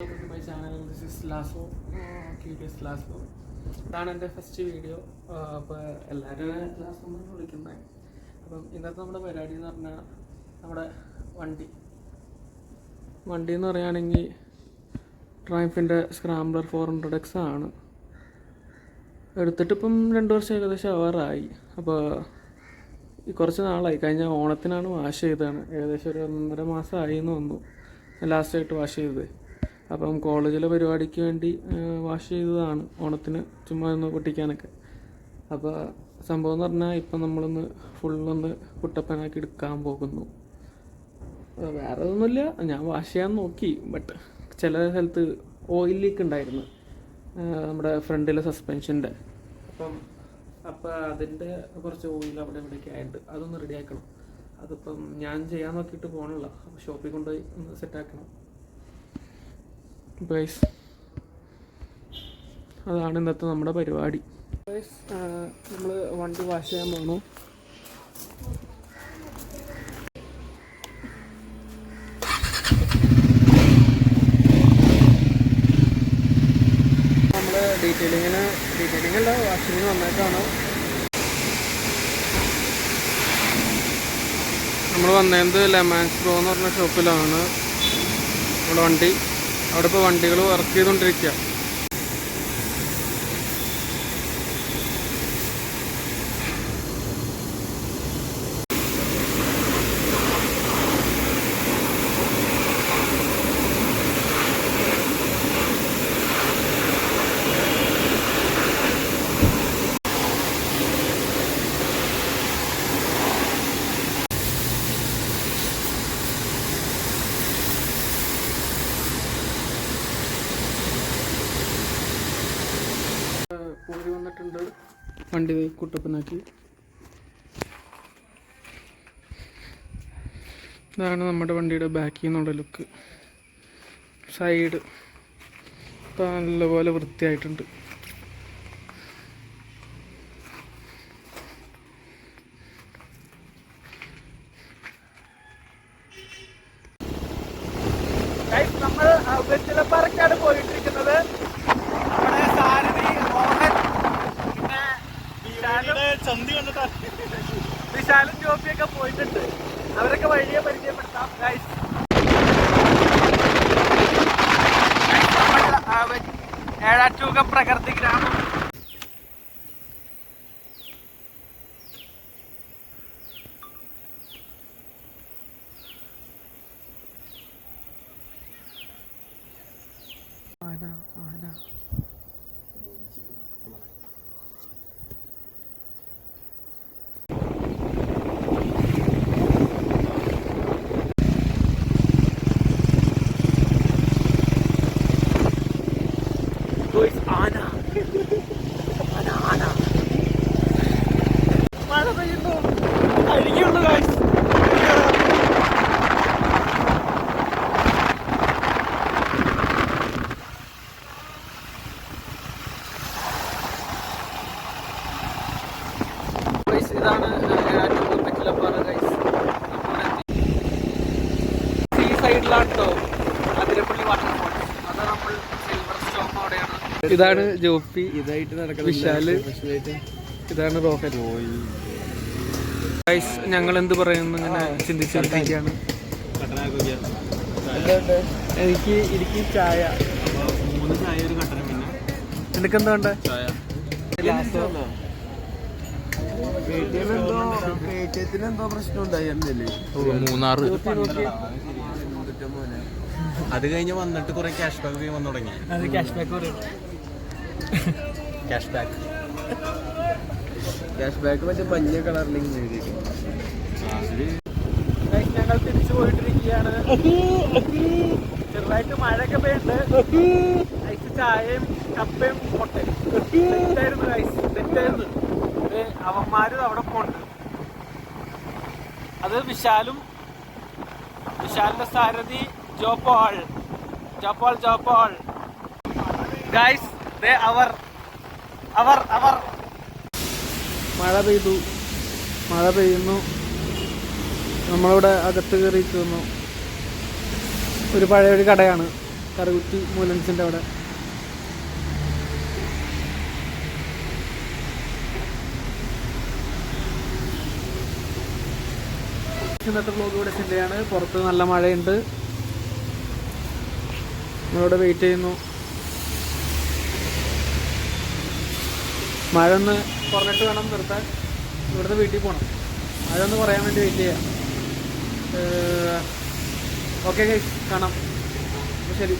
Welcome to my channel. This is Lasso, QTS Lasso. ഇതാണ് എൻ്റെ first video. അപ്പോൾ എല്ലാവരും ലാസോ എന്നാണ് വിളിക്കുന്നത്. അപ്പം ഇന്നത്തെ നമ്മുടെ പരിപാടി എന്ന് പറഞ്ഞാൽ നമ്മുടെ വണ്ടി എന്ന് പറയുകയാണെങ്കിൽ ട്രയംഫിൻ്റെ സ്ക്രാംബ്ലർ 400X ആണ്. എടുത്തിട്ടിപ്പം 2 വർഷം ഏകദേശം ആവാറായി. അപ്പോൾ കുറച്ച് നാളായി, കഴിഞ്ഞ ഓണത്തിനാണ് വാഷ് ചെയ്തതാണ്. ഏകദേശം ഒരു 1.5 മാസമായി എന്ന് വന്നു ലാസ്റ്റായിട്ട് വാഷ് ചെയ്തത്. അപ്പം കോളേജിലെ പരിപാടിക്ക് വേണ്ടി വാഷ് ചെയ്തതാണ്, ഓണത്തിന് ചുമ്മാ ഒന്ന് പൊട്ടിക്കാനൊക്കെ. അപ്പോൾ സംഭവം എന്ന് പറഞ്ഞാൽ ഇപ്പം നമ്മളൊന്ന് ഫുള്ളൊന്ന് കുട്ടപ്പനാക്കി എടുക്കാൻ പോകുന്നു. വേറെ ഒന്നുമില്ല, ഞാൻ വാഷ് ചെയ്യാൻ നോക്കി, ബട്ട് ചില സ്ഥലത്ത് ഓയിൽ ലീക്ക് ഉണ്ടായിരുന്നു നമ്മുടെ ഫ്രണ്ടിലെ സസ്പെൻഷൻ്റെ. അപ്പോൾ അതിൻ്റെ കുറച്ച് ഓയിൽ അവിടെ ഇവിടെയൊക്കെ ആയിട്ട് അതൊന്ന് റെഡിയാക്കണം. അതിപ്പം ഞാൻ ചെയ്യാൻ നോക്കിയിട്ട് പോകണില്ല, അപ്പോൾ ഷോപ്പിൽ കൊണ്ടുപോയി ഒന്ന് സെറ്റാക്കണം. ഗൈസ്, അതാണ് ഇന്നത്തെ നമ്മുടെ പരിപാടി. ഗൈസ്, നമ്മൾ വണ്ടി വാഷ് ചെയ്യാൻ പോകണു. നമ്മൾ ഡീറ്റെയിലിങ്ങല്ല വാഷിങ്ങിന് വന്നേക്കാണ്. നമ്മൾ വന്നത് ലെമാൻസ് ബ്രോ എന്ന് പറഞ്ഞ ഷോപ്പിലാണ്. നമ്മുടെ വണ്ടി അവിടെ ഇപ്പോൾ വണ്ടികൾ വർക്ക് ചെയ്തുകൊണ്ടിരിക്കുക. കോഴി വന്നിട്ടുണ്ട്, വണ്ടി കുട്ടപ്പനാക്കി. ഇതാണ് നമ്മുടെ വണ്ടിയുടെ ബാക്കിൽ നിന്നുള്ള ലുക്ക്. സൈഡ് ഇപ്പം നല്ലപോലെ വൃത്തിയായിട്ടുണ്ട്. നമ്മൾ വെറ്റിലപ്പാറക്കാണ് പോയിട്ടിരിക്കുന്നത്. വിശാലും ജോപ്പിയൊക്കെ പോയിട്ടുണ്ട്, അവരൊക്കെ വഴിയെ പരിചയപ്പെടുത്താം. ഏഴാറ്റൂക പ്രകൃതി ഗ്രാമം. മഴ പെയ്യുന്നു, അഴുകിയുള്ളു ഗൈസ്. ഇതാണ് വെറ്റിലപ്പാറ ഗൈസ്. ഈ സൈഡിലാണ് കേട്ടോ അതിരപ്പള്ളി വാട്ടർഫോൾസ്. അത് നമ്മൾ സിൽവർ സ്റ്റോപ്പ് അവിടെയാണ്. ഇതാണ് ജോപ്പി, ഇതായിട്ട് നടക്കുന്നത് വിശാല്, ഇതാണ് റോഹൻ. ഗൈസ്, ഞങ്ങൾ എന്ത് പറയുന്നു ഇങ്ങനെ ചിന്തിച്ചിരിക്കുകയാണ്. എനിക്ക് ചായ, 3 ചായ ഒരു കട്ടനം. പിന്നെ എനിക്കെന്താ വേണ്ടേ? എന്തോ പ്രശ്നം ഉണ്ടായിരുന്നില്ലേ മൂന്നാറ്. അത് കഴിഞ്ഞ് വന്നിട്ട് കുറെ ക്യാഷ് ബാക്ക് വന്നു തുടങ്ങി. ക്യാഷ് ബാക്ക് മറ്റേ മഞ്ഞ കളറിലേക്ക് ഞങ്ങൾ തിരിച്ചു പോയിട്ടിരിക്കുകയാണ്. ചെറുതായിട്ട് മഴയൊക്കെ പെയ്യുന്നുണ്ട്. ചായയും കപ്പയും മുട്ടയും തെറ്റായിരുന്നു. അവന്മാരും അവിടെ പോണ്ട്. അത് വിശാലിന്റെ സാരഥി ജോപോൾ ഗൈസ്. അവർ മഴ പെയ്യുന്നു. നമ്മളിവിടെ അകത്ത് കയറിയിരിക്കുന്നു. ഒരു പഴയൊരു കടയാണ്. കറുകുറ്റി മൂലൻസിൻ്റെ അവിടെ. ഇന്നത്തെ വ്ലോഗ് ഇവിടെ ചിന്തയാണ്. പുറത്ത് നല്ല മഴയുണ്ട്, നമ്മളിവിടെ വെയിറ്റ് ചെയ്യുന്നു. മഴ ഒന്ന് കുറഞ്ഞിട്ട് വേണം നിർത്താൻ. ഇവിടുന്ന് വീട്ടിൽ പോകണം. മഴ ഒന്ന് കുറയാൻ വേണ്ടി വെയിറ്റ് ചെയ്യാം. ഓക്കെ ഗൈസ്, കാണാം. ശരി.